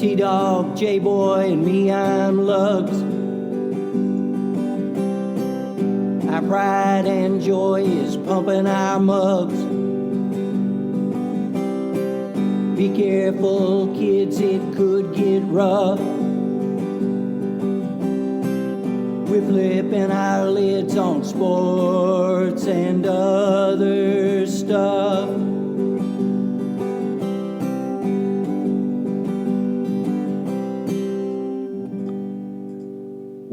T-Dog, J-Boy, and me, I'm Lugs. Our pride and joy is pumping our mugs. Be careful, kids, it could get rough. We're flipping our lids on sports and other stuff.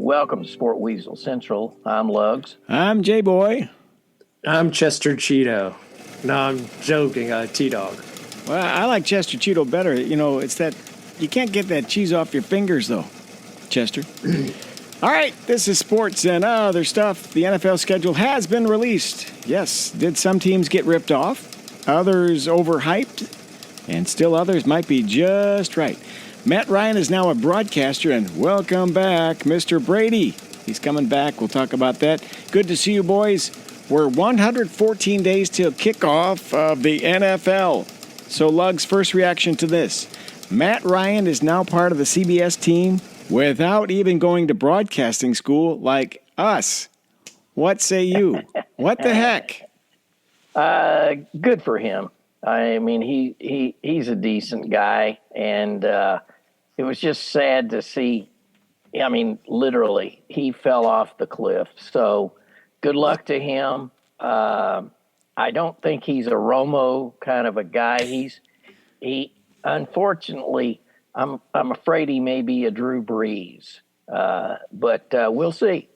Welcome to Sport Weasel Central. I'm Lugs. I'm J-Boy. I'm Chester Cheeto. No, I'm joking, T-Dog. Well, I like Chester Cheeto better. You know, it's that you can't get that cheese off your fingers, though, Chester. All right, this is sports and other stuff. The NFL schedule has been released. Yes, did some teams get ripped off? Others overhyped? And still others might be just right. Matt Ryan is now a broadcaster, and welcome back, Mr. Brady. He's coming back. We'll talk about that. Good to see you, boys. We're 114 days till kickoff of the NFL. So, Lug's first reaction to this. Matt Ryan is now part of the CBS team without even going to broadcasting school like us. What say you? What the heck? Good for him. I mean, he's a decent guy, and it was just sad to see. I mean, literally, he fell off the cliff. So, good luck to him. I don't think he's a Romo kind of a guy. He unfortunately, I'm afraid he may be a Drew Brees, but we'll see.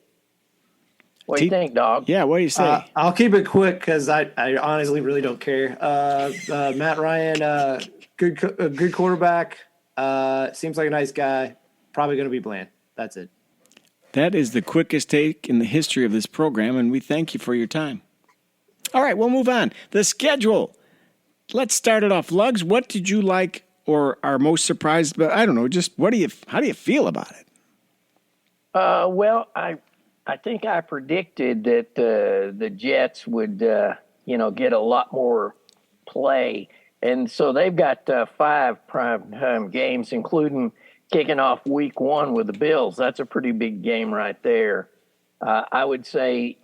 What do you think, dog? Yeah, what do you say? I'll keep it quick because I honestly really don't care. Matt Ryan, good quarterback. Seems like a nice guy. Probably going to be bland. That's it. That is the quickest take in the history of this program, and we thank you for your time. All right, we'll move on. The schedule. Let's start it off. Lugs, what did you like or are most surprised about? I don't know, just how do you feel about it? Well, I think I predicted that the Jets would, get a lot more play. And so they've got 5 primetime games, including kicking off week 1 with the Bills. That's a pretty big game right there. I would say,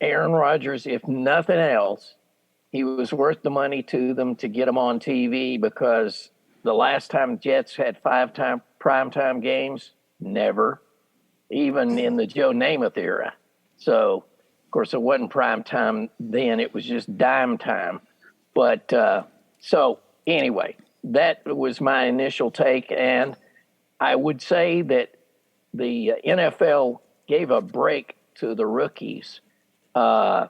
Aaron Rodgers, if nothing else, he was worth the money to them to get him on TV, because the last time Jets had 5 primetime games, never. Even in the Joe Namath era. So, of course, it wasn't prime time then. It was just dime time. But so anyway, that was my initial take. And I would say that the NFL gave a break to the rookies. Bryce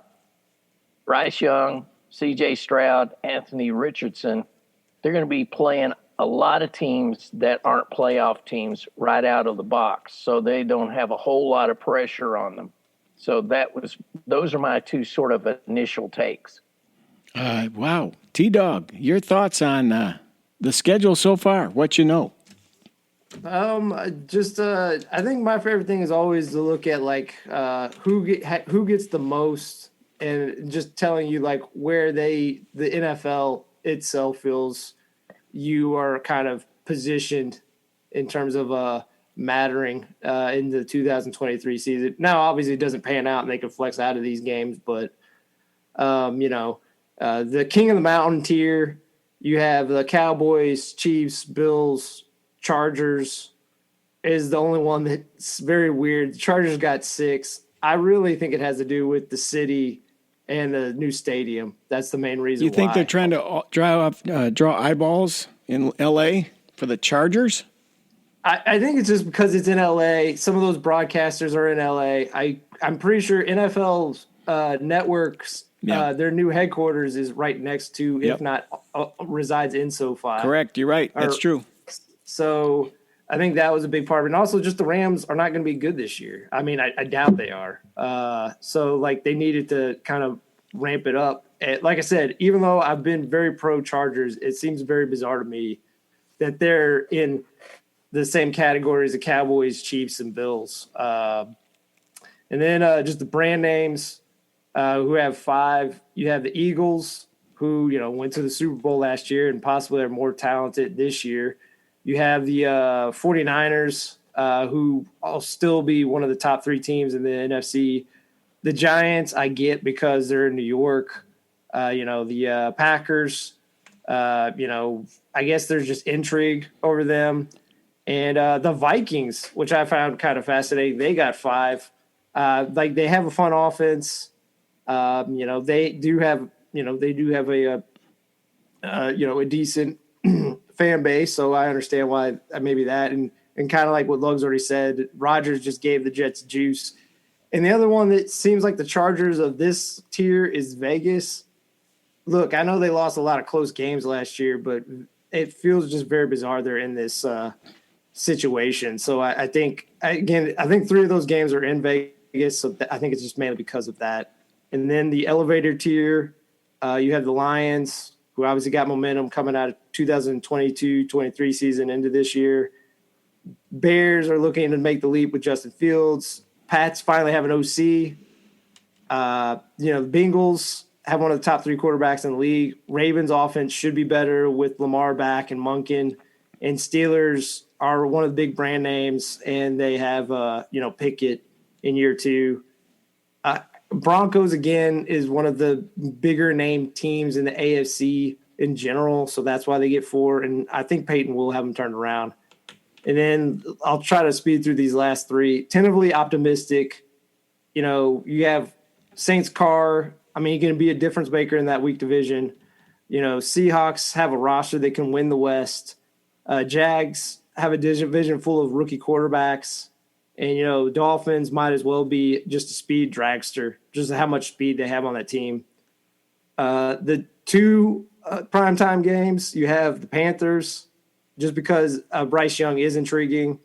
Young, C.J. Stroud, Anthony Richardson, they're going to be playing a lot of teams that aren't playoff teams right out of the box, so they don't have a whole lot of pressure on them. So those are my 2 sort of initial takes. Wow. T-Dog, your thoughts on the schedule so far, what you know? I think my favorite thing is always to look at who gets the most, and just telling you like where the NFL itself feels you are kind of positioned in terms of mattering in the 2023 season. Now, obviously, it doesn't pan out and they can flex out of these games, but, the king of the mountain tier, you have the Cowboys, Chiefs, Bills, Chargers is the only one that's very weird. The Chargers got 6. I really think it has to do with the city and the new stadium. That's the main reason. You think why. they're trying to draw eyeballs in L.A. for the Chargers? I think it's just because it's in L.A. Some of those broadcasters are in L.A. I'm pretty sure NFL's networks, their new headquarters is right next to, if not resides in SoFi. Correct. You're right. That's true. So I think that was a big part of it. And also just the Rams are not going to be good this year. I mean, I doubt they are. So like they needed to kind of ramp it up. And like I said, even though I've been very pro Chargers, it seems very bizarre to me that they're in the same categories of Cowboys, Chiefs, and Bills. And then just the brand names who have 5. You have the Eagles, who went to the Super Bowl last year and possibly are more talented this year. You have the 49ers, who will still be one of the top 3 teams in the NFC. The Giants, I get because they're in New York. The Packers, I guess there's just intrigue over them. And the Vikings, which I found kind of fascinating, they got 5. They have a fun offense. They do have a decent fan base, so I understand why maybe that, and kind of like what Lugs already said, Rodgers just gave the Jets juice. And the other one that seems like the Chargers of this tier is Vegas. Look, I know they lost a lot of close games last year, but it feels just very bizarre they're in this situation. So I think 3 of those games are in Vegas, so I think it's just mainly because of that. And then the elevator tier, you have the Lions, who obviously got momentum coming out of 2022-23 season into this year. Bears are looking to make the leap with Justin Fields. Pats finally have an OC. The Bengals have one of the top 3 quarterbacks in the league. Ravens offense should be better with Lamar back and Monken. And Steelers are one of the big brand names, and they have Pickett in year 2. Broncos, again, is one of the bigger name teams in the AFC in general, so that's why they get 4, and I think Peyton will have them turned around. And then I'll try to speed through these last 3. Tentatively optimistic, you have Saints Carr. I mean, you're going to be a difference maker in that weak division. Seahawks have a roster that can win the West. Jags have a division full of rookie quarterbacks. And, Dolphins might as well be just a speed dragster, just how much speed they have on that team. The 2 primetime games, you have the Panthers, just because Bryce Young is intriguing.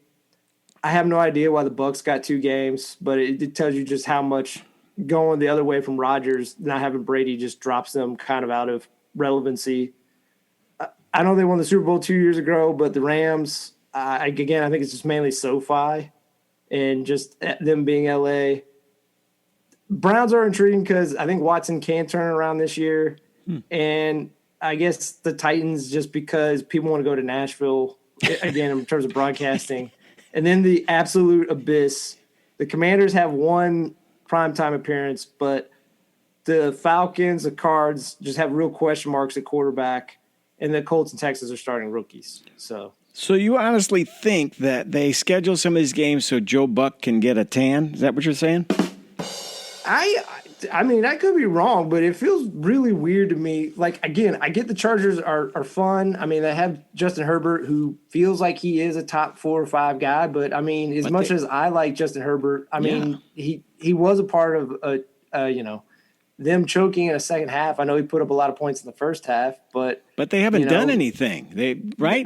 I have no idea why the Bucs got 2 games, but it tells you just how much going the other way from Rodgers, not having Brady, just drops them kind of out of relevancy. I know they won the Super Bowl 2 years ago, but the Rams, I think it's just mainly SoFi. And just them being LA. Browns are intriguing because I think Watson can turn around this year. And I guess the Titans, just because people want to go to Nashville, again, in terms of broadcasting. And then the absolute abyss. The Commanders have 1 primetime appearance, but the Falcons, the Cards just have real question marks at quarterback. And the Colts and Texans are starting rookies. So you honestly think that they schedule some of these games so Joe Buck can get a tan? Is that what you're saying? I mean, I could be wrong, but it feels really weird to me. Like, again, I get the Chargers are fun. I mean, they have Justin Herbert, who feels like he is a top 4 or 5 guy. But, I mean, as much as I like Justin Herbert, I mean, he was a part of, them choking in the second half. I know he put up a lot of points in the first half, but they haven't done anything. Right?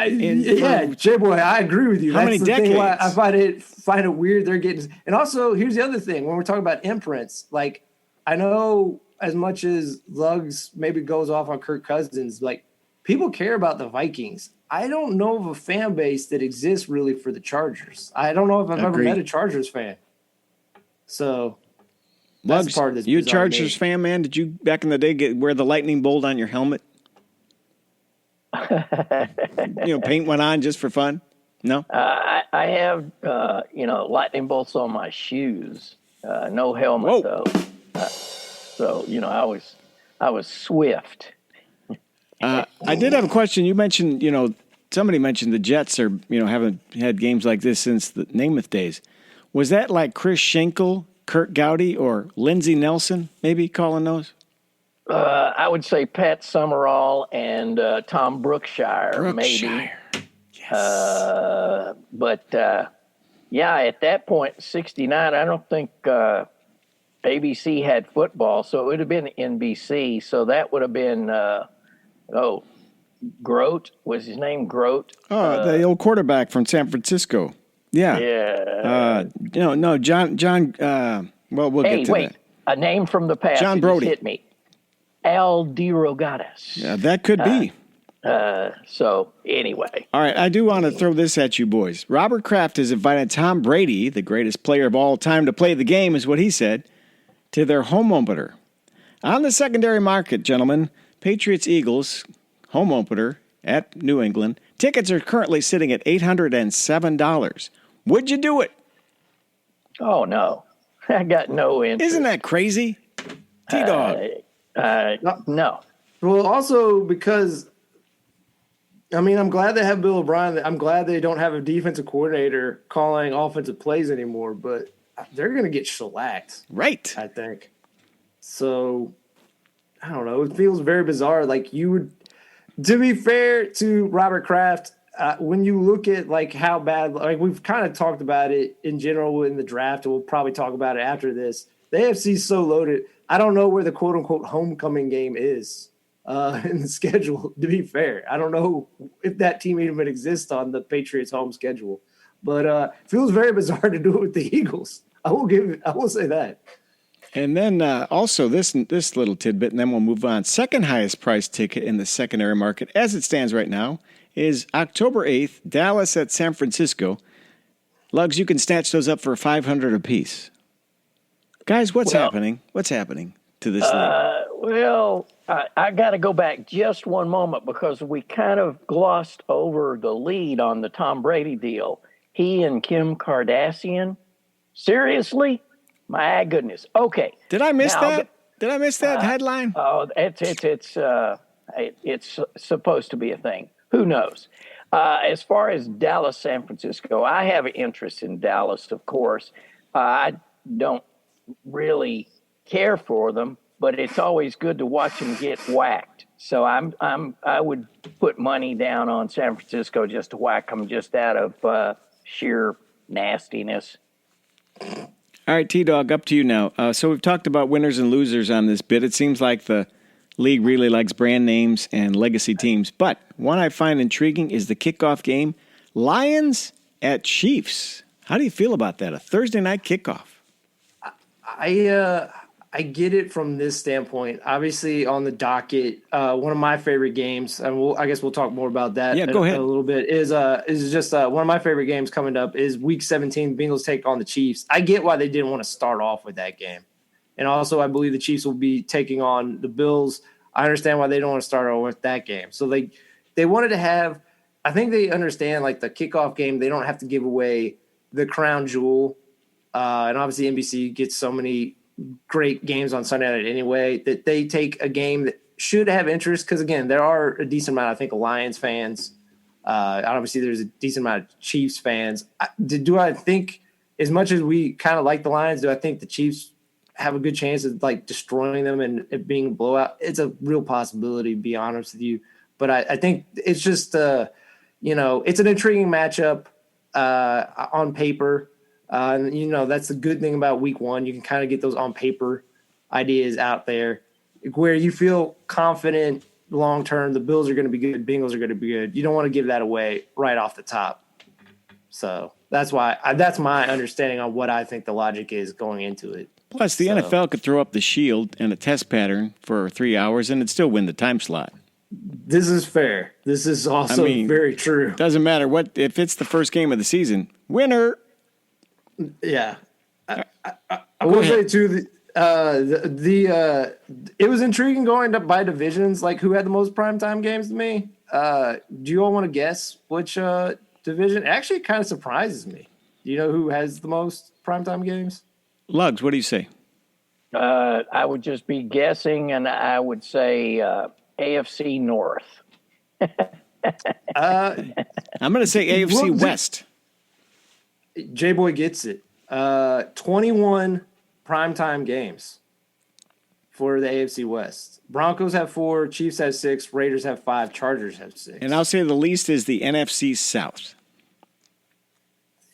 J-Boy, I agree with you. How many decades? Why I find it weird they're getting. And also, here's the other thing: when we're talking about imprints, like I know as much as Lugs maybe goes off on Kirk Cousins, like people care about the Vikings. I don't know of a fan base that exists really for the Chargers. I don't know if I've ever met a Chargers fan. So. Lugs, you a Chargers fan, man? Did you back in the day wear the lightning bolt on your helmet? Paint one on just for fun? No. I have lightning bolts on my shoes. No helmet though. So I was swift. I did have a question. You mentioned somebody mentioned the Jets are haven't had games like this since the Namath days. Was that like Chris Schenkel, Kurt Gowdy, or Lindsey Nelson, maybe calling those? I would say Pat Summerall and Tom Brookshire. Maybe. Yes. But at that point, 69, I don't think ABC had football, so it would have been NBC. So that would have been, Grote. Was his name Grote? The old quarterback from San Francisco. Yeah. Yeah. No, John. We'll get to that. A name from the past. John Brody. Hit me. Al DeRogatis. Yeah, that could be. So anyway. All right, I do want to throw this at you boys. Robert Kraft has invited Tom Brady, the greatest player of all time, to play the game, is what he said, to their home opener. On the secondary market, gentlemen, Patriots-Eagles home opener at New England. Tickets are currently sitting at $807. Would you do it? Oh, no. I got no interest. Isn't that crazy? T-Dog. No. Well, also because, I mean, I'm glad they have Bill O'Brien. I'm glad they don't have a defensive coordinator calling offensive plays anymore, but they're going to get shellacked, Right. I think. So, I don't know. It feels very bizarre. Like, you would, to be fair to Robert Kraft, when you look at, like, how bad, like, we've kind of talked about it in general in the draft, and we'll probably talk about it after this. The AFC is so loaded. I don't know where the quote-unquote homecoming game is in the schedule, to be fair. I don't know if that team even exists on the Patriots' home schedule. But it feels very bizarre to do it with the Eagles. I will say that. And then also this little tidbit, and then we'll move on. Second highest price ticket in the secondary market, as it stands right now, is October 8th, Dallas at San Francisco. Lugs, you can snatch those up for $500 apiece. Guys, what's happening? What's happening to this league? I got to go back just one moment because we kind of glossed over the lead on the Tom Brady deal. He and Kim Kardashian. Seriously? My goodness. Okay. Did I miss that? Did I miss that headline? Oh, it's supposed to be a thing. Who knows? As far as Dallas, San Francisco, I have an interest in Dallas, of course. I don't really care for them, but it's always good to watch them get whacked. So I would put money down on San Francisco just to whack them just out of sheer nastiness. All right, T-Dog, up to you now. So we've talked about winners and losers on this bit. It seems like the league really likes brand names and legacy teams. But one I find intriguing is the kickoff game, Lions at Chiefs. How do you feel about that? A Thursday night kickoff. I get it from this standpoint. Obviously, on the docket, one of my favorite games, and I guess we'll talk more about that go ahead. a little bit, is just one of my favorite games coming up is Week 17, Bengals take on the Chiefs. I get why they didn't want to start off with that game. And also, I believe the Chiefs will be taking on the Bills. I understand why they don't want to start off with that game. So they wanted to have – I think they understand, like, the kickoff game, they don't have to give away the crown jewel. And obviously NBC gets so many great games on Sunday night anyway that they take a game that should have interest because, again, there are a decent amount, I think, of Lions fans. Obviously, there's a decent amount of Chiefs fans. Do I think, as much as we kind of like the Lions, do I think the Chiefs have a good chance of, like, destroying them and it being a blowout? It's a real possibility, to be honest with you. But I think it's just, it's an intriguing matchup on paper. And, that's the good thing about week one. You can kind of get those on paper ideas out there where you feel confident long-term. The Bills are going to be good. Bengals are going to be good. You don't want to give that away right off the top. So that's why that's my understanding on what I think the logic is going into it. Plus, the NFL could throw up the shield and a test pattern for 3 hours and it'd still win the time slot. This is fair. This is also very true. Doesn't matter if it's the first game of the season. Winner. Yeah, I will say too. It was intriguing going up by divisions. Like, who had the most primetime games to me? Do you all want to guess which division? Actually, it kind of surprises me. Do you know who has the most primetime games? Lugs, what do you say? I would just be guessing, and I would say AFC North. I'm going to say AFC West. J-Boy gets it. 21 primetime games for the AFC West. Broncos have 4, Chiefs have 6, Raiders have 5, Chargers have 6. And I'll say the least is the NFC South.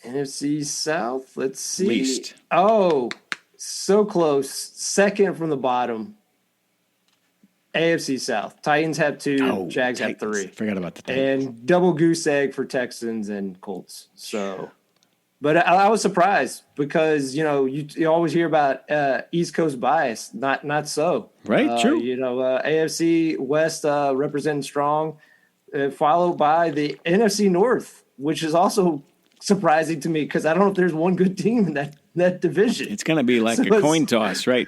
NFC South? Let's see. Least. Oh, so close. Second from the bottom. AFC South. Titans have 2, Jags have 3. Forgot about the Titans. And double goose egg for Texans and Colts. So, but I was surprised because, you always hear about East Coast bias. Not so. Right, true. AFC West representing strong, followed by the NFC North, which is also surprising to me because I don't know if there's one good team in that division. It's going to be like a coin toss, right?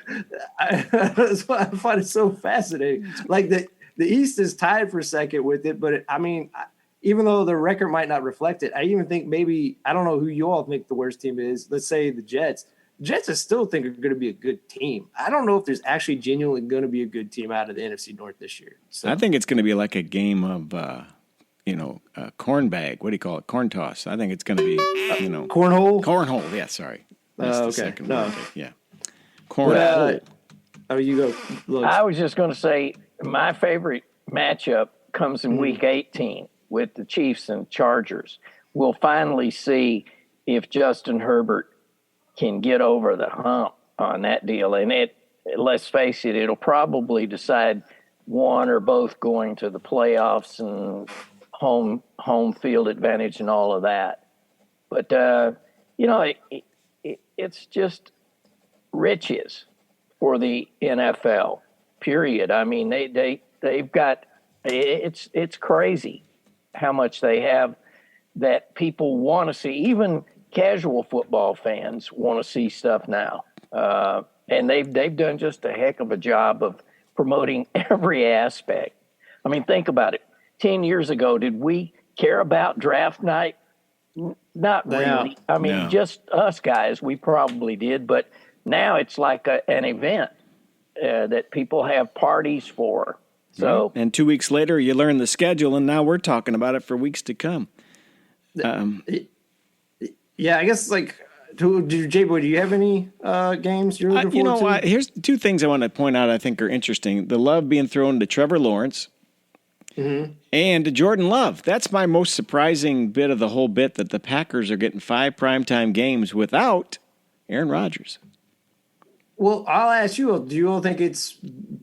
That's why I find it so fascinating. Like the the East is tied for second with it, but even though the record might not reflect it, I even think maybe, I don't know who you all think the worst team is. Let's say the Jets. Jets I still think are going to be a good team. I don't know if there's actually genuinely going to be a good team out of the NFC North this year. So I think it's going to be like a game of, corn bag. What do you call it? Corn toss. I think it's going to be, cornhole. Cornhole. Yeah, sorry. That's the Okay. second No. one. Yeah. Cornhole. You go. Look. I was just going to say my favorite matchup comes in Week 18 with the Chiefs and Chargers. We'll finally see if Justin Herbert can get over the hump on that deal. And let's face it, it'll probably decide one or both going to the playoffs and home field advantage and all of that. But, it's just riches for the NFL, period. I mean, they've got, it's crazy how much they have that people want to see. Even casual football fans want to see stuff now. And they've done just a heck of a job of promoting every aspect. I mean, think about it. 10 years ago, did we care about draft night? Not really. I mean, just us guys, we probably did. But now it's like an event that people have parties for. So, and 2 weeks later, you learn the schedule, and now we're talking about it for weeks to come. Yeah, I guess J-Boy, do you have any games you're looking forward to? Here's two things I want to point out I think are interesting. The love being thrown to Trevor Lawrence and to Jordan Love. That's my most surprising bit of the whole bit, that the Packers are getting 5 primetime games without Aaron Rodgers. Well, I'll ask you, do you all think it's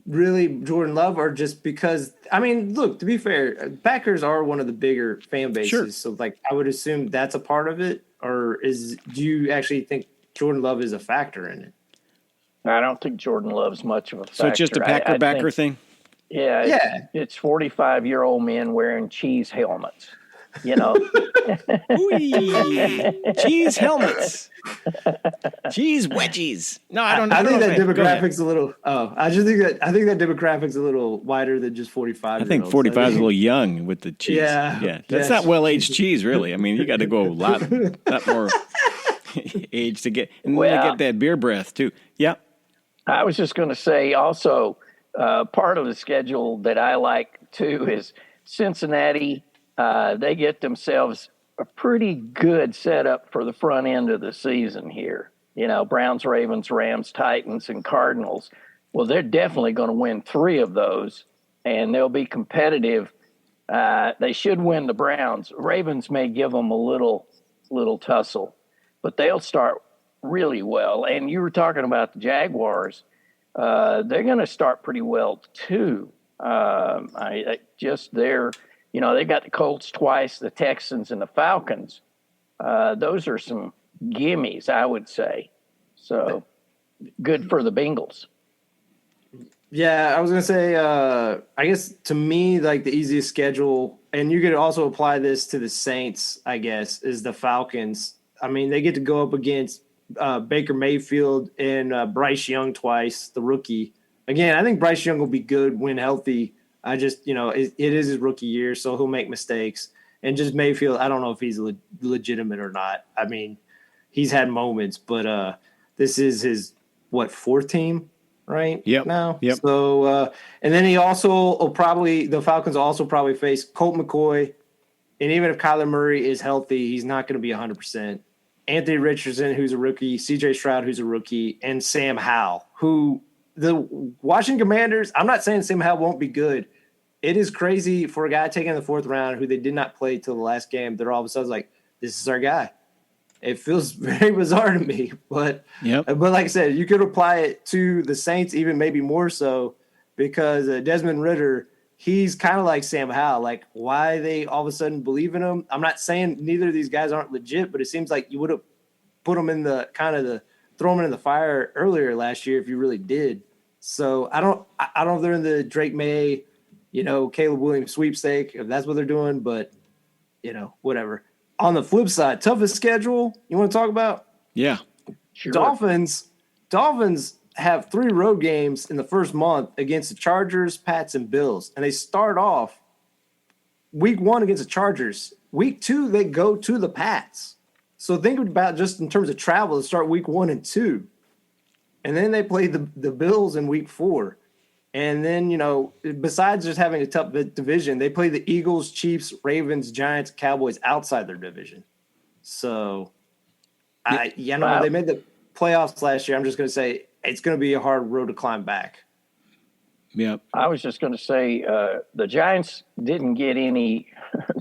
really Jordan Love, or just because, I mean, look, to be fair, Packers are one of the bigger fan bases. Sure. So, I would assume that's a part of it, or do you actually think Jordan Love is a factor in it? I don't think Jordan Love's much of a factor. So it's just a Packer-backer thing? Yeah. It's 45-year-old men wearing cheese helmets, Cheese helmets. Cheese wedgies. No, I don't know. I think that demographic's a little. I think that demographic's a little wider than just 45. I think 45 is a little young with the cheese. Yeah. That's not well-aged cheese, really. I mean, you got to go a lot more age to get, and then get that beer breath too. Yeah. I was just going to say also, part of the schedule that I like too is Cincinnati. They get themselves a pretty good setup for the front end of the season here. Browns, Ravens, Rams, Titans, and Cardinals. Well, they're definitely going to win 3 of those, and they'll be competitive. They should win the Browns. Ravens may give them a little tussle, but they'll start really well. And you were talking about the Jaguars. They're going to start pretty well too. They've got the Colts twice, the Texans, and the Falcons. Those are some gimmies, I would say. So good for the Bengals. Yeah, I was going to say, I guess to me, the easiest schedule, and you could also apply this to the Saints, I guess, is the Falcons. I mean, they get to go up against Baker Mayfield and Bryce Young twice, the rookie. Again, I think Bryce Young will be good when healthy. I just, it is his rookie year, so he'll make mistakes. And just Mayfield, I don't know if he's legitimate or not. I mean, he's had moments, but this is his, 4th team, right? Yep. Now? Yep. So, and then the Falcons will also probably face Colt McCoy. And even if Kyler Murray is healthy, he's not going to be 100%. Anthony Richardson, who's a rookie, CJ Stroud, who's a rookie, and Sam Howell, who the Washington Commanders, I'm not saying Sam Howell won't be good. It is crazy for a guy taken in the 4th round who they did not play till the last game. They're all of a sudden like, this is our guy. It feels very bizarre to me. But like I said, you could apply it to the Saints even maybe more so, because Desmond Ridder, he's kind of like Sam Howell. Why they all of a sudden believe in him? I'm not saying neither of these guys aren't legit, but it seems like you would have put them in throw them in the fire earlier last year if you really did. So I don't know if they're in the Drake May, Caleb Williams sweepstake, if that's what they're doing, but whatever. On the flip side, toughest schedule you want to talk about? Yeah. Sure. Dolphins, have 3 road games in the first month against the Chargers, Pats, and Bills. And they start off week 1 against the Chargers. Week 2, they go to the Pats. So think about just in terms of travel to start week 1 and 2. And then they play the Bills in week 4. And then, besides just having a tough division, they play the Eagles, Chiefs, Ravens, Giants, Cowboys outside their division. So, they made the playoffs last year. I'm just going to say it's going to be a hard road to climb back. Yep. I was just going to say the Giants didn't get any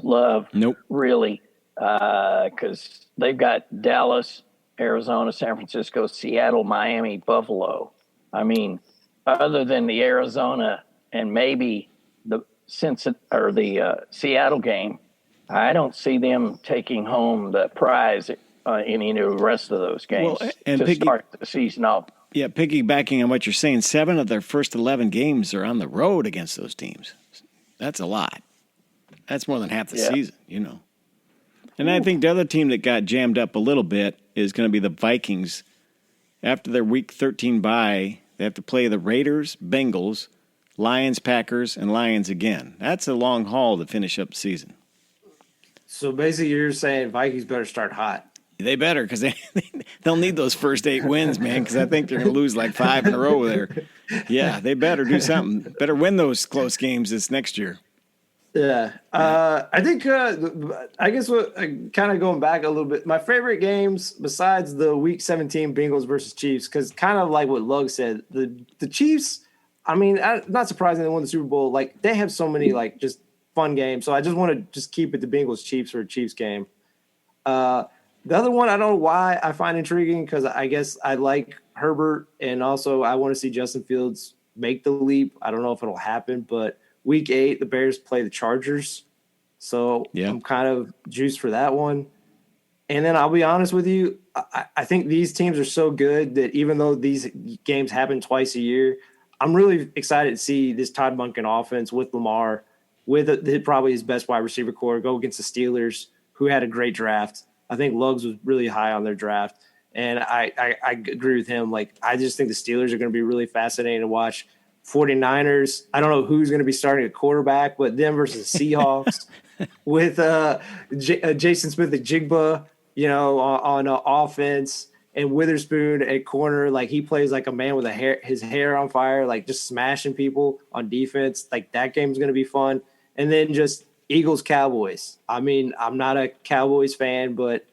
love, really, because they've got Dallas, Arizona, San Francisco, Seattle, Miami, Buffalo. I mean, other than the Arizona and maybe the Seattle game, I don't see them taking home the prize in any of the rest of those games start the season off. Yeah, piggybacking on what you're saying, 7 of their first 11 games are on the road against those teams. That's a lot. That's more than half the season, And I think the other team that got jammed up a little bit is going to be the Vikings. After their Week 13 bye, they have to play the Raiders, Bengals, Lions, Packers, and Lions again. That's a long haul to finish up the season. So basically you're saying Vikings better start hot. They better, because they'll need those first 8 wins, man, because I think they're going to lose like 5 in a row there. Yeah, they better do something. Better win those close games this next year. Yeah. I think, I guess kind of going back a little bit, my favorite games besides the Week 17 Bengals versus Chiefs, because kind of like what Lug said, the Chiefs, I mean, not surprising they won the Super Bowl. Like, they have so many, like, just fun games. So I just want to just keep it the Bengals-Chiefs for a Chiefs game. The other one, I don't know why I find intriguing, because I guess I like Herbert, and also I want to see Justin Fields make the leap. I don't know if it'll happen, but Week 8, the Bears play the Chargers. So I'm kind of juiced for that one. And then I'll be honest with you, I think these teams are so good that even though these games happen twice a year, I'm really excited to see this Todd Monken offense with Lamar, with probably his best wide receiver core, go against the Steelers, who had a great draft. I think Luggs was really high on their draft. And I agree with him. Like, I just think the Steelers are going to be really fascinating to watch. 49ers, I don't know who's going to be starting at quarterback, but them versus the Seahawks with Jason Smith-Njigba, on offense, and Witherspoon at corner. Like, he plays like a man with his hair on fire, like just smashing people on defense. Like, that game's going to be fun. And then just Eagles-Cowboys. I mean, I'm not a Cowboys fan, but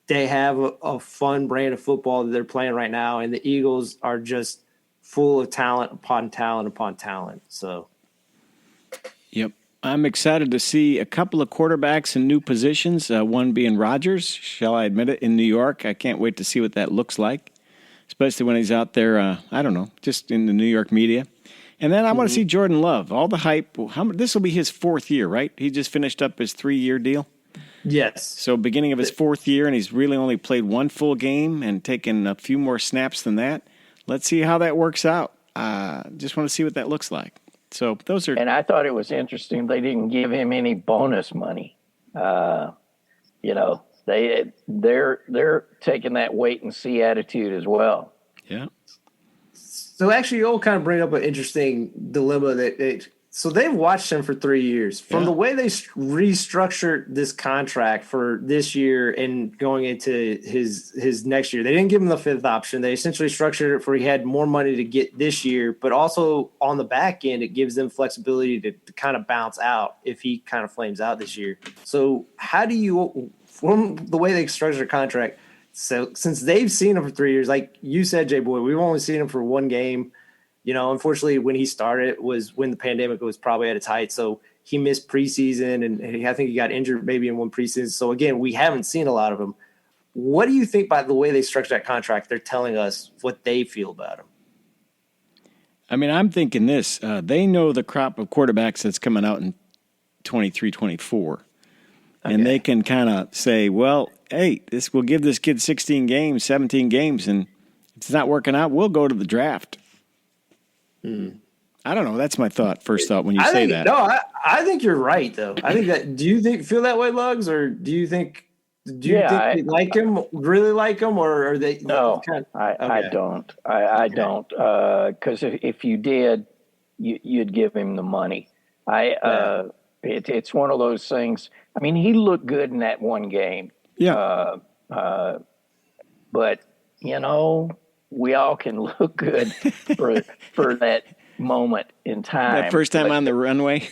they have a fun brand of football that they're playing right now, and the Eagles are just full of talent upon talent upon talent. So, yep. I'm excited to see a couple of quarterbacks in new positions, one being Rodgers, shall I admit it, in New York. I can't wait to see what that looks like, especially when he's out there, just in the New York media. And then I want to see Jordan Love. All the hype. This will be his 4th year, right? He just finished up his 3-year deal. Yes. So beginning of his 4th year, and he's really only played 1 full game and taken a few more snaps than that. Let's see how that works out. Just want to see what that looks like. So those are. And I thought it was interesting they didn't give him any bonus money. They're taking that wait and see attitude as well. Yeah. So actually, you'll kind of bring up an interesting dilemma so they've watched him for 3 years. From the way they restructured this contract for this year and going into his next year, they didn't give him the 5th option. They essentially structured it for he had more money to get this year, but also on the back end, it gives them flexibility to kind of bounce out if he kind of flames out this year. So how do you, from the way they structured a contract, so since they've seen him for 3 years, like you said, Jay Boy, we've only seen him for 1 game. Unfortunately, when he started was when the pandemic was probably at its height. So he missed preseason, and I think he got injured maybe in 1 preseason. So, again, we haven't seen a lot of him. What do you think by the way they structured that contract, they're telling us what they feel about him? I mean, I'm thinking this. They know the crop of quarterbacks that's coming out in 23, 24. Okay. And they can kind of say, well, hey, we'll give this kid 16 games, 17 games, and if it's not working out, we'll go to the draft. I don't know. That's my first thought when you say that. No, I think you're right, though. I think that. Do you feel that way, Luggs, or do you think Do you Yeah, think they like him, really like him, or are they? no, kind of, I okay. don't. I don't. Because if you did, you'd give him the money. Yeah. It's one of those things. I mean, he looked good in that one game. Yeah. But we all can look good for that moment in time. That first time But, on the runway.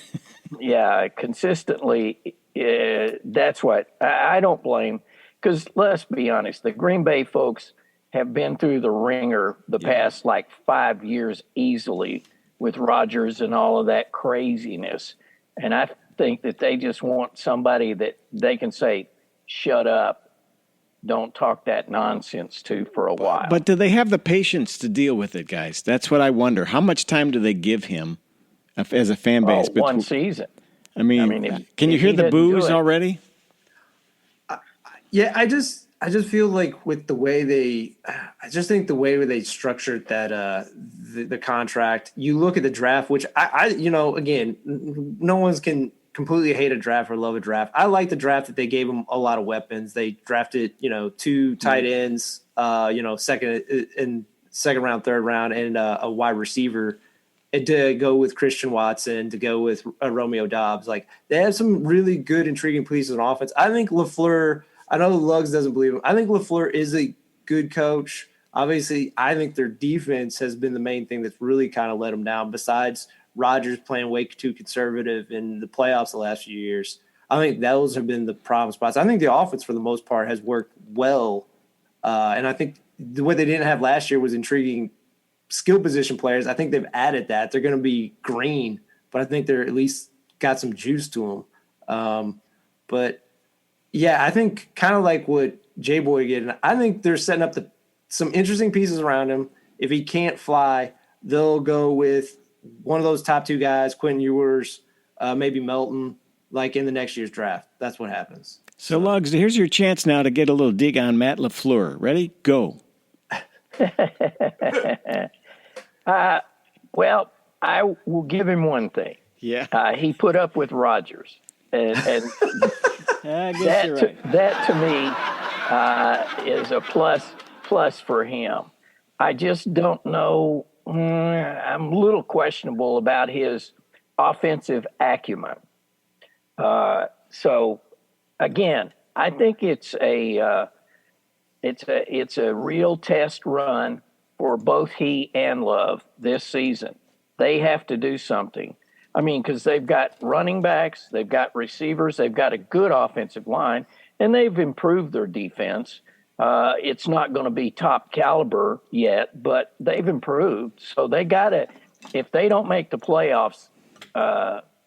yeah, consistently. That's what I don't blame. Because let's be honest, the Green Bay folks have been through the ringer the past like 5 years easily with Rodgers and all of that craziness. And I think that they just want somebody that they can say, shut up, don't talk that nonsense to for a while. But do they have the patience to deal with it, guys? That's what I wonder. How much time do they give him as a fan base? One season. I mean, can you if hear he the doesn't do boos it- already? Yeah, I just feel like with the way I just think the way they structured that the contract. You look at the draft, which I again, no one's can completely hate a draft or love a draft. I like the draft that they gave them a lot of weapons. They drafted 2 tight ends, second round, third round, and a wide receiver. And to go with Christian Watson, to go with Romeo Dobbs, like they have some really good, intriguing pieces on offense. I think LaFleur. I know Luggs doesn't believe him. I think LaFleur is a good coach. Obviously, I think their defense has been the main thing that's really kind of let them down. Besides Rodgers playing way too conservative in the playoffs the last few years, I think those have been the problem spots. I think the offense, for the most part, has worked well, and I think what they didn't have last year was intriguing skill position players. I think they've added that. They're going to be green, but I think they're at least got some juice to them. But yeah, I think kind of like what J-Boy did. I think they're setting up some interesting pieces around him. If he can't fly, they'll go with one of those top 2 guys, Quentin Ewers, maybe Melton, like in the next year's draft. That's what happens. So, Luggs, here's your chance now to get a little dig on Matt LaFleur. Ready? Go. Well, I will give him one thing. Yeah. He put up with Rodgers. And I guess you're right. that to me is a plus for him. I just don't know. I'm a little questionable about his offensive acumen. So again, I think it's a real test run for both he and Love this season. They have to do something. I mean, because they've got running backs, they've got receivers, they've got a good offensive line, and they've improved their defense. It's not going to be top caliber yet, but they've improved. So they got to, if they don't make the playoffs,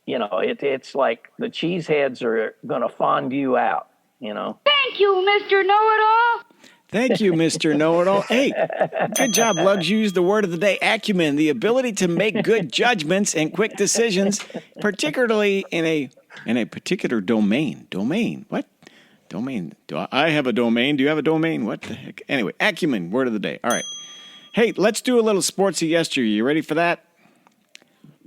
it's like the cheeseheads are going to fondue out, Thank you, Mr. Know-It-All. Thank you, Mr. Know-It-All. Hey, good job, Luggs. You used the word of the day, acumen, the ability to make good judgments and quick decisions, particularly in a particular domain. Domain? What? Domain. I have a domain. Do you have a domain? What the heck? Anyway, acumen, word of the day. All right. Hey, let's do a little sportsy yesteryear. You ready for that?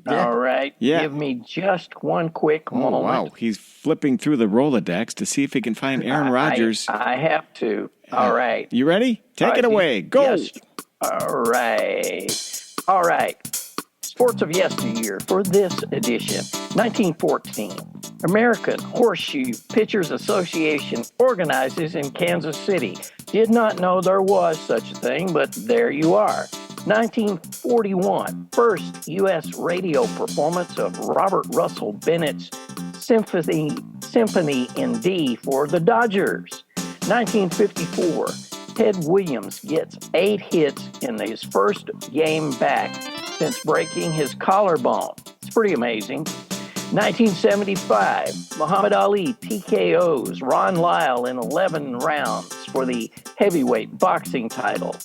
All right. Yeah. Give me just one quick moment. Oh, wow. He's flipping through the Rolodex to see if he can find Aaron Rodgers. I have to. All right. You ready? Take it away. Go. Yes. All right. Sports of yesteryear for this edition. 1914. American Horseshoe Pitchers Association organizes in Kansas City. Did not know there was such a thing, but there you are. 1941. First U.S. radio performance of Robert Russell Bennett's Symphony in D for the Dodgers. 1954. Ted Williams gets 8 hits in his first game back since breaking his collarbone. It's pretty amazing. 1975, Muhammad Ali TKOs Ron Lyle in 11 rounds for the heavyweight boxing title.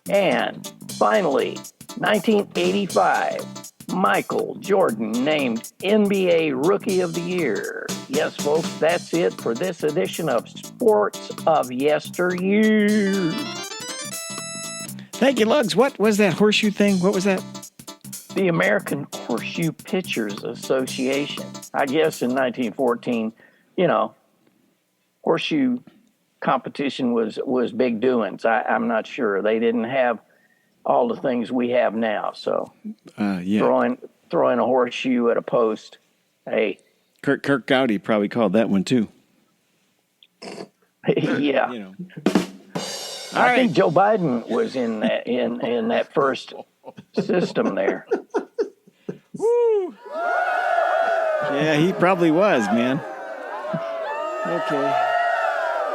And finally, 1985, Michael Jordan named NBA Rookie of the Year. Yes, folks, that's it for this edition of Sports of Yesteryear. Thank you, Luggs. What was that horseshoe thing? What was that? The American Horseshoe Pitchers Association. I guess in 1914, horseshoe competition was big doings. I'm not sure. They didn't have all the things we have now. So throwing a horseshoe at a post, hey. Kirk Gowdy probably called that one too. Yeah. You know. I think Joe Biden was in that first system there. Woo! Yeah, he probably was, man. Okay.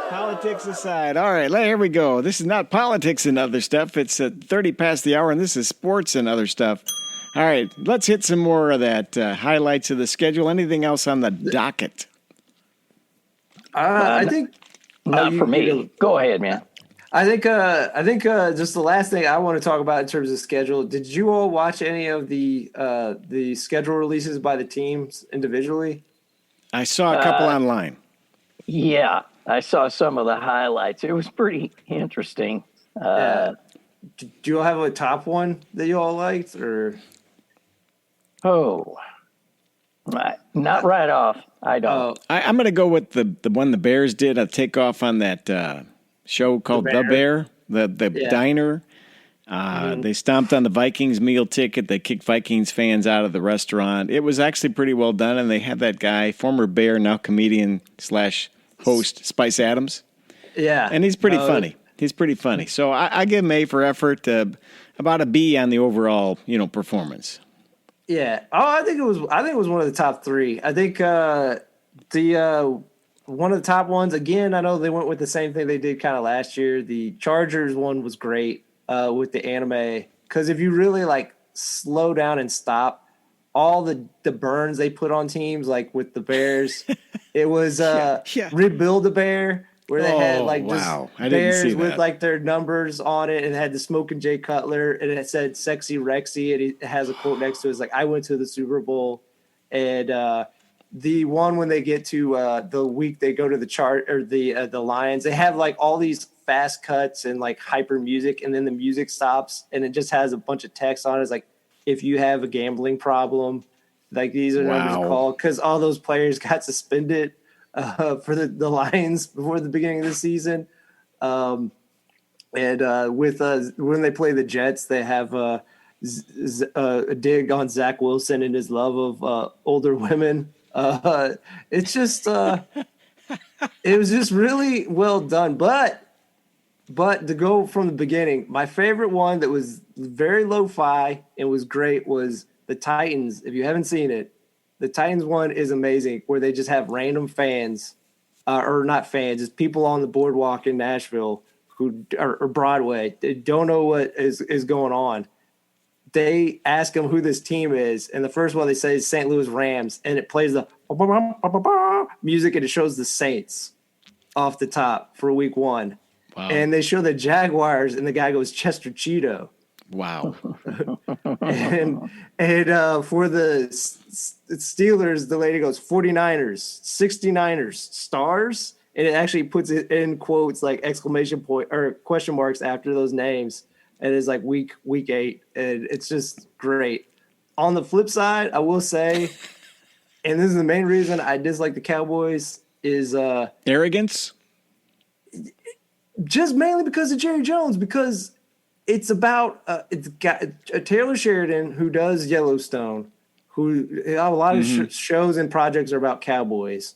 Politics aside. All right, here we go. This is not politics and other stuff. It's 30 past the hour, and this is sports and other stuff. All right, let's hit some more of that. Highlights of the schedule. Anything else on the docket? I think not for me. Go ahead, man. I think just the last thing I want to talk about in terms of schedule. Did you all watch any of the schedule releases by the teams individually? I saw a couple online. Yeah, I saw some of the highlights. It was pretty interesting. Do you all have a top one that you all liked, or? Oh, not right off. I don't. I'm going to go with the one the Bears did. A takeoff on that show called The Bear, the diner. They stomped on the Vikings meal ticket. They kicked Vikings fans out of the restaurant. It was actually pretty well done, and they had that guy, former Bear, now comedian / host, Spice Adams. Yeah. And he's pretty funny. He's pretty funny. So I give him A for effort, about a B on the overall, performance. Yeah. Oh, I think it was one of the top three. I think the one of the top ones, again, I know they went with the same thing they did kind of last year. The Chargers one was great with the anime, because if you really slow down and stop all the burns they put on teams, like with the Bears, it was Rebuild a Bear, where they had wow. just bears with their numbers on it, and it had the Smoking Jay Cutler, and it said Sexy Rexy, and it has a quote next to it. It's like, I went to the Super Bowl. And the one when they get to the week they go to the Lions, they have all these fast cuts and hyper music, and then the music stops and it just has a bunch of text on it. It's like, if you have a gambling problem, these are numbers to call, because all those players got suspended for the Lions before the beginning of the season. With when they play the Jets, they have a dig on Zach Wilson and his love of older women. It's just it was just really well done. But to go from the beginning, my favorite one that was very lo-fi and was great was the Titans. If you haven't seen it, the Titans one is amazing, where they just have random fans, or not fans, it's people on the boardwalk in Nashville who or Broadway. They don't know what is going on. They ask them who this team is, and the first one they say is St. Louis Rams, and it plays the music, and it shows the Saints off the top for week one. Wow. And they show the Jaguars, and the guy goes Chester Cheeto. Wow. and for the Steelers, the lady goes 49ers, 69ers, stars, and it actually puts it in quotes like exclamation point or question marks after those names. And it's like week 8, and it's just great. On the flip side, I will say, and this is the main reason I dislike the Cowboys, is arrogance. Just mainly because of Jerry Jones, because it's about it's got Taylor Sheridan, who does Yellowstone, who a lot of shows and projects are about cowboys.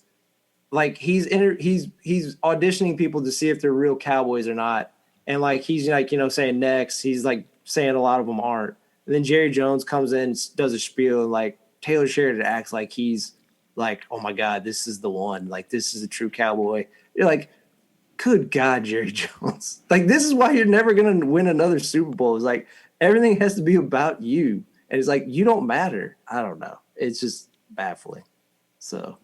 He's auditioning people to see if they're real cowboys or not. And he's saying next, he's saying a lot of them aren't. And then Jerry Jones comes in, does a spiel, and Taylor Sheridan acts like he's oh my God, this is the one. This is a true cowboy. You're like, good God, Jerry Jones. This is why you're never going to win another Super Bowl. It's everything has to be about you. And it's you don't matter. I don't know. It's just baffling. So.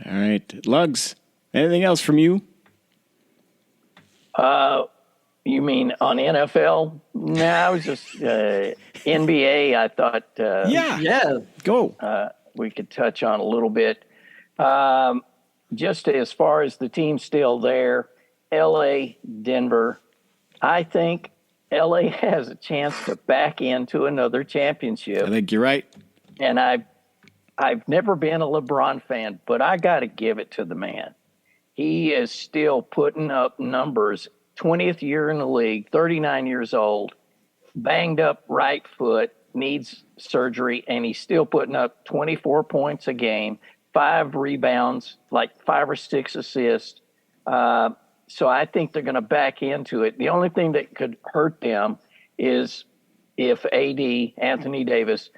All right. Lugs, anything else from you? You mean on NFL? No, I was just NBA. I thought Go. We could touch on a little bit. Just as far as the team still there, LA, Denver, I think LA has a chance to back into another championship. I think you're right. And I've never been a LeBron fan, but I got to give it to the man. he is still putting up numbers. 20th year in the league, 39 years old, banged up right foot, needs surgery, and he's still putting up 24 points a game, 5 rebounds, like 5 or 6 assists. So I think they're going to back into it. The only thing that could hurt them is if AD, Anthony Davis,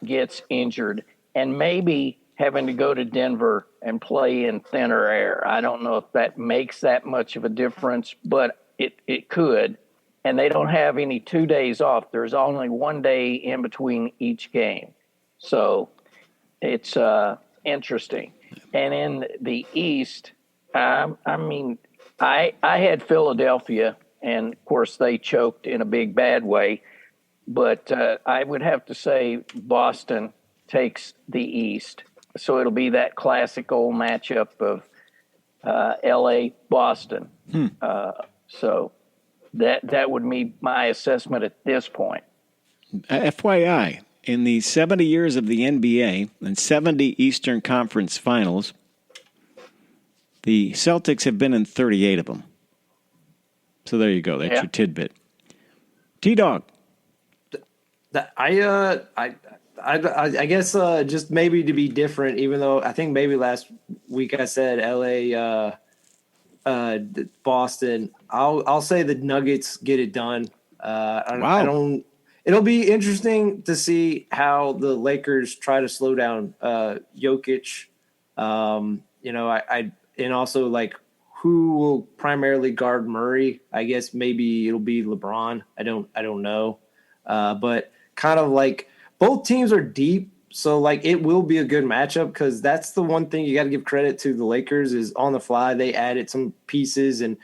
gets injured, and maybe having to go to Denver and play in thinner air. I don't know if that makes that much of a difference, but it could. And they don't have any 2 days off. There's only 1 day in between each game. So it's interesting. And in the East, I had Philadelphia, and of course they choked in a big bad way. But I would have to say Boston takes the East. So it'll be that classic old matchup of L.A. Boston. So that would be my assessment at this point. FYI, in the 70 years of the NBA and 70 Eastern Conference Finals, the Celtics have been in 38 of them. So there you go. That's your tidbit. T-Dog. I guess just maybe to be different, even though I think maybe last week I said LA, Boston. I'll say the Nuggets get it done. It'll be interesting to see how the Lakers try to slow down Jokic. And also like who will primarily guard Murray. I guess maybe it'll be LeBron. I don't know. But kind of like both teams are deep, so like it will be a good matchup because that's the one thing you got to give credit to the Lakers is on the fly they added some pieces, and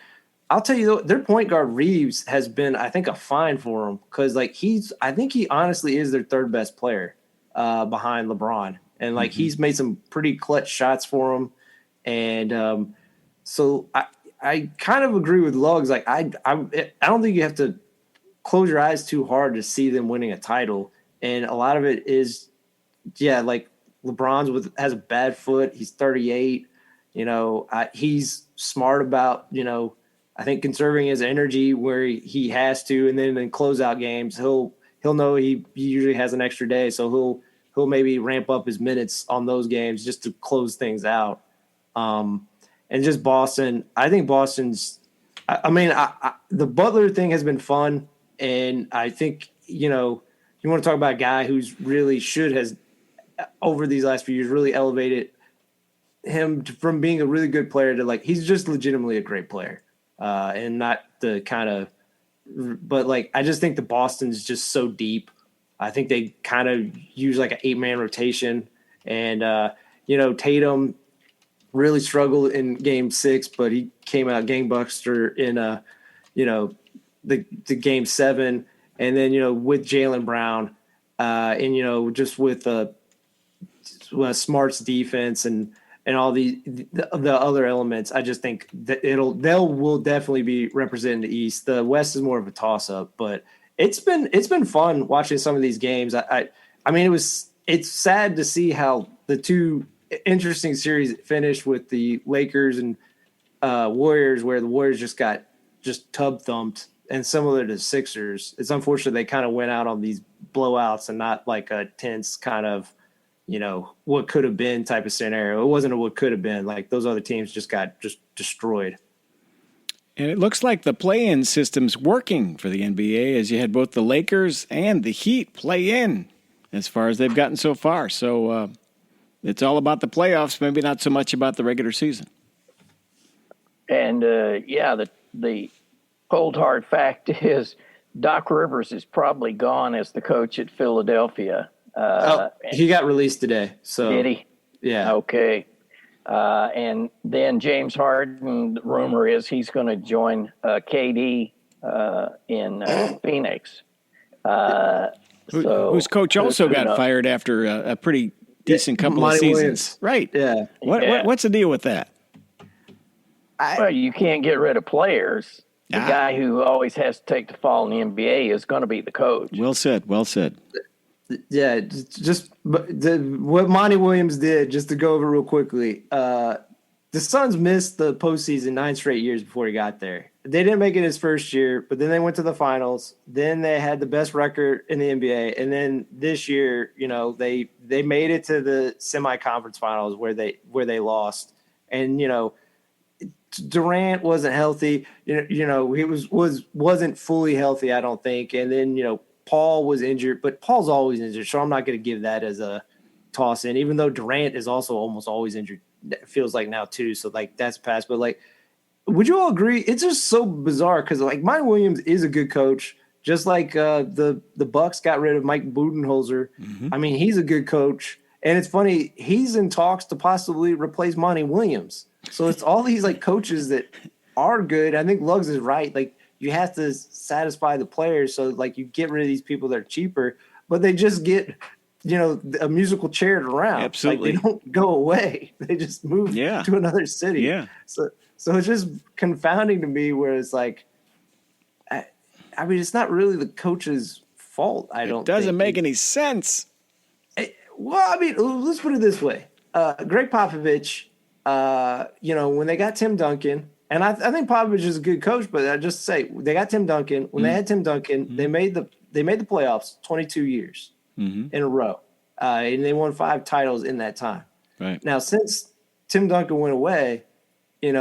I'll tell you though, their point guard Reeves has been I think a find for them because like I think he honestly is their third best player behind LeBron, and like he's made some pretty clutch shots for them, and so I kind of agree with Lugs. Like I don't think you have to close your eyes too hard to see them winning a title. And a lot of it is, like LeBron's has a bad foot. He's 38. He's smart about, I think conserving his energy where he has to. And then in closeout games, he'll know he usually has an extra day. So he'll maybe ramp up his minutes on those games just to close things out. And just Boston, I think Boston's, the Butler thing has been fun. And I think, you want to talk about a guy who's really has over these last few years really elevated him from being a really good player to like he's just legitimately a great player, and not the kind of. But like I just think the Boston's just so deep. I think they kind of use like an 8-man rotation, and Tatum really struggled in Game 6, but he came out gangbuster in the Game 7. And then, with Jaylen Brown and, just with Smart's defense and all the other elements, I just think that will definitely be representing the East. The West is more of a toss up, but it's been fun watching some of these games. It's sad to see how the two interesting series finished with the Lakers and Warriors, where the Warriors just got tub thumped. And similar to Sixers, it's unfortunate they kind of went out on these blowouts and not like a tense kind of, what could have been type of scenario. It wasn't a what could have been. Like those other teams just got destroyed. And it looks like the play-in system's working for the NBA as you had both the Lakers and the Heat play in as far as they've gotten so far. So it's all about the playoffs, maybe not so much about the regular season. And, the cold hard fact is Doc Rivers is probably gone as the coach at Philadelphia. He got released today. So did he? Yeah. Okay. And then James Harden, the rumor is he's going to join KD in Phoenix. Whose coach also got fired after a pretty decent couple of seasons. Williams. Right. Yeah. What's the deal with that? Well, you can't get rid of players. The guy who always has to take the fall in the NBA is going to be the coach. Well said. Yeah, what Monty Williams did, just to go over real quickly, the Suns missed the postseason 9 straight years before he got there. They didn't make it his first year, but then they went to the finals. Then they had the best record in the NBA, and then this year, they made it to the semi-conference finals where they lost. And Durant wasn't healthy. He wasn't fully healthy, I don't think. And then Paul was injured, but Paul's always injured, so I'm not going to give that as a toss in. Even though Durant is also almost always injured, it feels like now too. So that's past. But would you all agree? It's just so bizarre because Mike Williams is a good coach, just like the Bucks got rid of Mike Budenholzer. Mm-hmm. I mean, he's a good coach, and it's funny he's in talks to possibly replace Monty Williams. So it's all these coaches that are good. I think Luggs is right. You have to satisfy the players, so you get rid of these people that are cheaper, but they just get a musical chair around. Absolutely. They don't go away. They just move to another city. Yeah. So it's just confounding to me where it's I mean, it's not really the coach's fault. It doesn't make any sense. Well, I mean, let's put it this way. Greg Popovich, when they got Tim Duncan, and I think Popovich is a good coach, but I just say they got Tim Duncan. When they had Tim Duncan, they made the playoffs 22 years in a row, and they won 5 titles in that time. Right. Now, since Tim Duncan went away, they've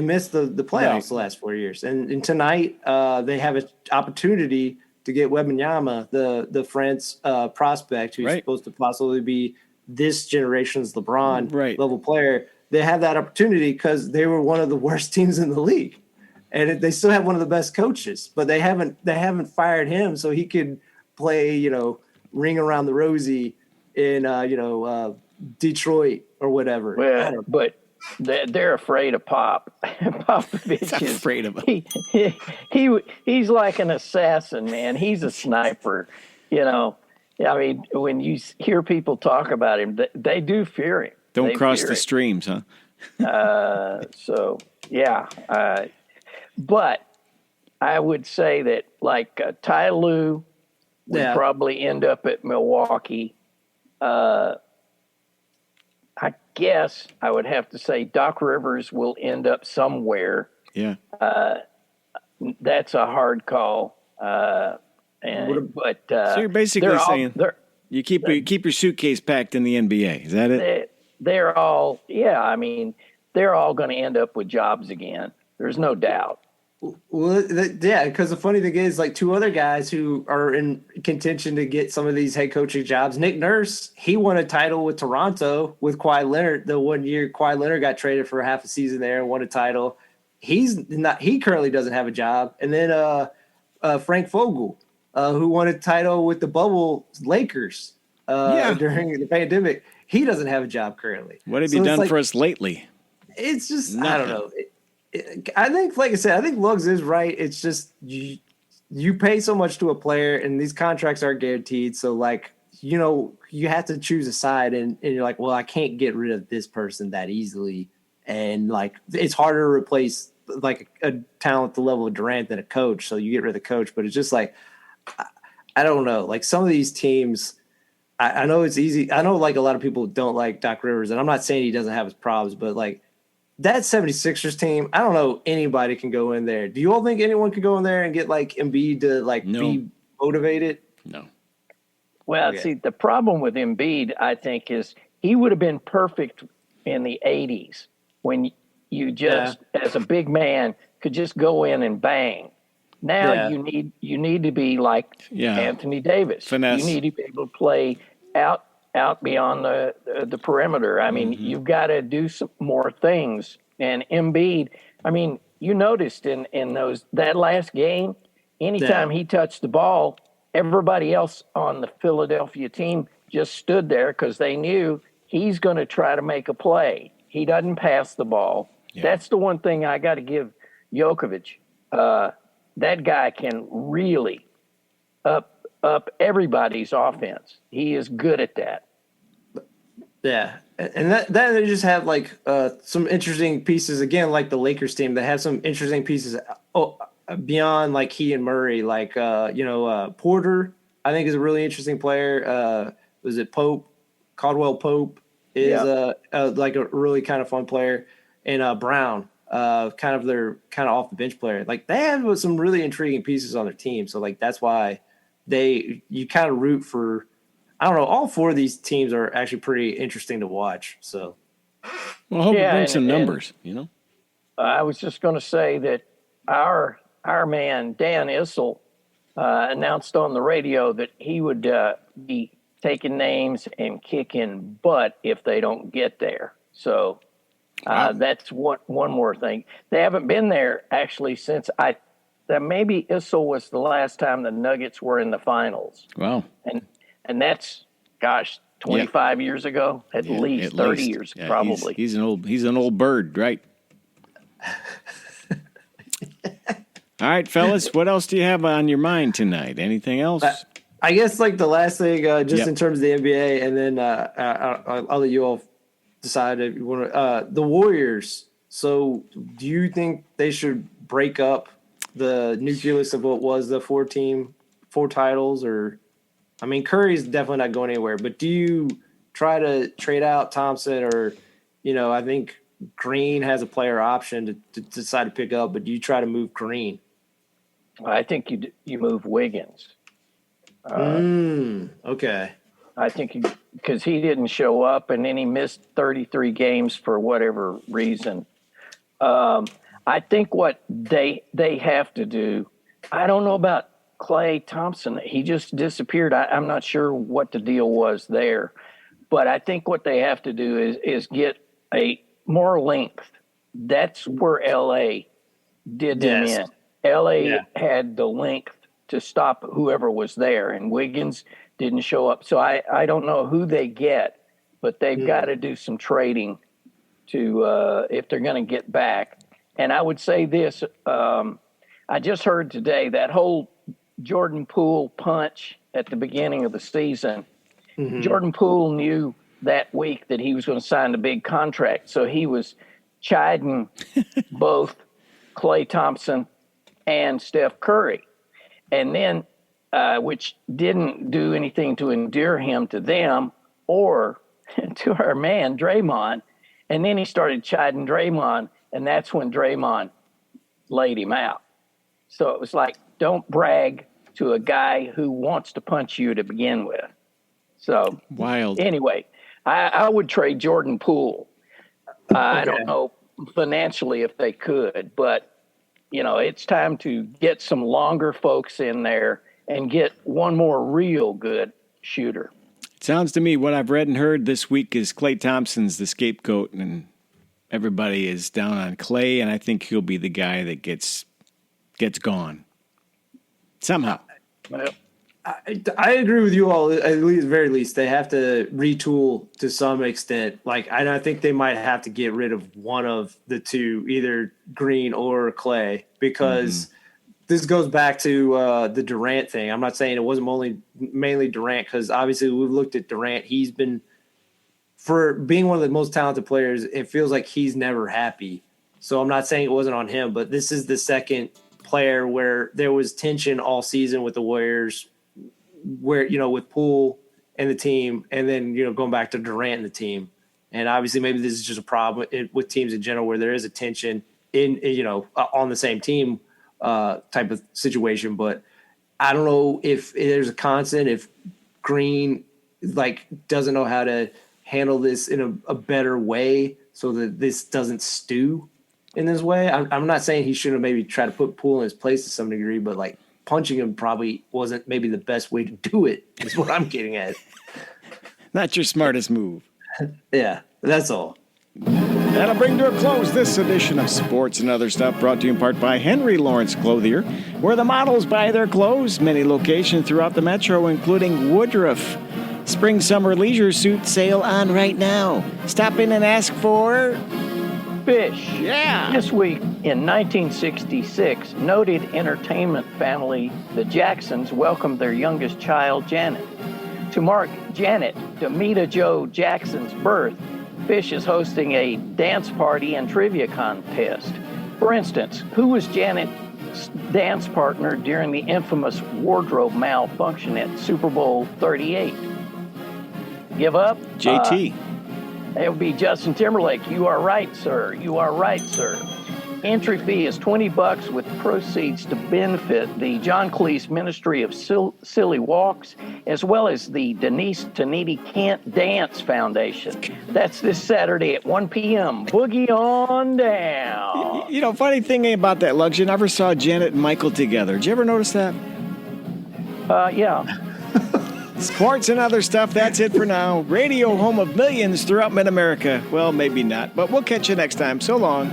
missed the playoffs the last 4 years, and tonight they have an opportunity to get Wembanyama, the France prospect who's supposed to possibly be this generation's LeBron level player. They have that opportunity because they were one of the worst teams in the league, and they still have one of the best coaches, but they haven't fired him so he could play ring around the rosy in Detroit or whatever. Well, but they're afraid of Pop. Popovich is afraid of him. He's like an assassin, man. He's a sniper. I mean, when you hear people talk about him, they do fear him. Don't cross the streams, huh? So yeah, but I would say that Ty Lue would probably end up at Milwaukee. I guess I would have to say Doc Rivers will end up somewhere. Yeah. That's a hard call. So you're basically saying you keep your suitcase packed in the NBA. Is that it? They're all, I mean, they're all going to end up with jobs again. There's no doubt. Well, because the funny thing is, 2 other guys who are in contention to get some of these head coaching jobs. Nick Nurse, he won a title with Toronto with Kawhi Leonard. The 1 year Kawhi Leonard got traded for half a season there and won a title. He currently doesn't have a job. And then Frank Vogel, who won a title with the bubble Lakers during the pandemic. He doesn't have a job currently. What have you done for us lately? It's just, nothing. I don't know. I think, like I said, I think Luggs is right. It's just you pay so much to a player, and these contracts aren't guaranteed. So, you have to choose a side, and you're like, well, I can't get rid of this person that easily. And, it's harder to replace, a talent at the level of Durant than a coach. So you get rid of the coach. But it's just I don't know. Some of these teams – I know it's easy. I know a lot of people don't like Doc Rivers, and I'm not saying he doesn't have his problems, but that 76ers team, I don't know anybody can go in there. Do you all think anyone could go in there and get Embiid to be motivated? No. Well, see, the problem with Embiid, I think, is he would have been perfect in the 80s when you just, as a big man, could just go in and bang. Now you need to be like Anthony Davis. Finesse. You need to be able to play out beyond the perimeter. I mean, you've got to do some more things. And Embiid, I mean, you noticed in that last game, anytime he touched the ball, everybody else on the Philadelphia team just stood there because they knew he's going to try to make a play. He doesn't pass the ball. Yeah. That's the one thing I got to give Jokovic. That guy can really up everybody's offense. He is good at that. Yeah, and that they just have some interesting pieces again, like the Lakers team. They have some interesting pieces beyond he and Murray. Porter, I think, is a really interesting player. Was it Pope, Caldwell Pope? is Yeah. like a really kind of fun player, and Brown, kind of their kind of off the bench player. Like they have some really intriguing pieces on their team, so like that's why you kind of root for. I don't know. All four of these teams are actually pretty interesting to watch. So Well, I hope it Yeah, brings some and numbers, you know? I was just going to say that our man Dan Issel announced on the radio that he would be taking names and kicking butt if they don't get there. So that's one more thing. They haven't been there actually since that maybe Issel was the last time the Nuggets were in the finals, Wow. and that's 25 years ago, at Yeah, least at 30 least. years Yeah, probably. He's an old bird, right? All right, fellas, what else do you have on your mind tonight? Anything else? I guess like the last thing, just Yep. in terms of the NBA, and then I'll let you all decide if you want to. The Warriors. So, do you think they should break up the nucleus of what was the four titles? Or, I mean, Curry's definitely not going anywhere. But do you try to trade out Thompson, or, I think Green has a player option to decide to pick up. But do you try to move Green? I think you move Wiggins. Okay. I think because he didn't show up and then he missed 33 games for whatever reason. I think what they have to do, I don't know about Klay Thompson. He just disappeared. I'm not sure what the deal was there. But I think what they have to do is get a more length. That's where LA did them Yes. in. LA had the length to stop whoever was there, and Wiggins didn't show up. So I don't know who they get, but they've got to do some trading to if they're going to get back. And I would say this, I just heard today that whole Jordan Poole punch at the beginning of the season. Jordan Poole knew that week that he was going to sign the big contract. So he was chiding both Klay Thompson and Steph Curry. And then, which didn't do anything to endear him to them or to our man, Draymond. And then he started chiding Draymond, and that's when Draymond laid him out. So it was like, don't brag to a guy who wants to punch you to begin with. So Wild. anyway, I would trade Jordan Poole. I don't know financially if they could, but it's time to get some longer folks in there and get one more real good shooter. It sounds to me what I've read and heard this week is Klay Thompson's the scapegoat, and everybody is down on Klay, and I think he'll be the guy that gets gone somehow. Well, I agree with you all. At least, very least, they have to retool to some extent. I think they might have to get rid of one of the two, either Green or Klay, because this goes back to the Durant thing. I'm not saying it wasn't mainly Durant, because obviously we've looked at Durant. He's been, for being one of the most talented players, it feels like he's never happy. So I'm not saying it wasn't on him, but this is the second player where there was tension all season with the Warriors, where, with Poole and the team, and then, going back to Durant and the team. And obviously maybe this is just a problem with teams in general, where there is a tension on the same team type of situation. But I don't know if there's a constant, if Green doesn't know how to handle this in a better way so that this doesn't stew in this way. I'm not saying he shouldn't maybe try to put Poole in his place to some degree, but punching him probably wasn't maybe the best way to do it, is what I'm getting at. Not your smartest move. Yeah, that's all. That'll bring to a close this edition of Sports and Other Stuff, brought to you in part by Henry Lawrence Clothier, where the models buy their clothes. Many locations throughout the metro, including Woodruff. Spring-summer leisure suit sale on right now. Stop in and ask for Fish. Yeah. This week in 1966, noted entertainment family the Jacksons welcomed their youngest child, Janet. To mark Janet Demita Jo Jackson's birth, Fish is hosting a dance party and trivia contest. For instance, who was Janet's dance partner during the infamous wardrobe malfunction at Super Bowl 38? Give up? JT. It will be Justin Timberlake. You are right, sir. You are right, sir. Entry fee is $20 with proceeds to benefit the John Cleese Ministry of Silly Walks, as well as the Denise Taniti Can't Dance Foundation. That's this Saturday at 1 p.m. Boogie on down. You know, funny thing about that, Lugs, you never saw Janet and Michael together. Did you ever notice that? Yeah. Sports and other stuff, that's it for now. Radio, home of millions throughout mid-America. Well, maybe not, but we'll catch you next time. So long.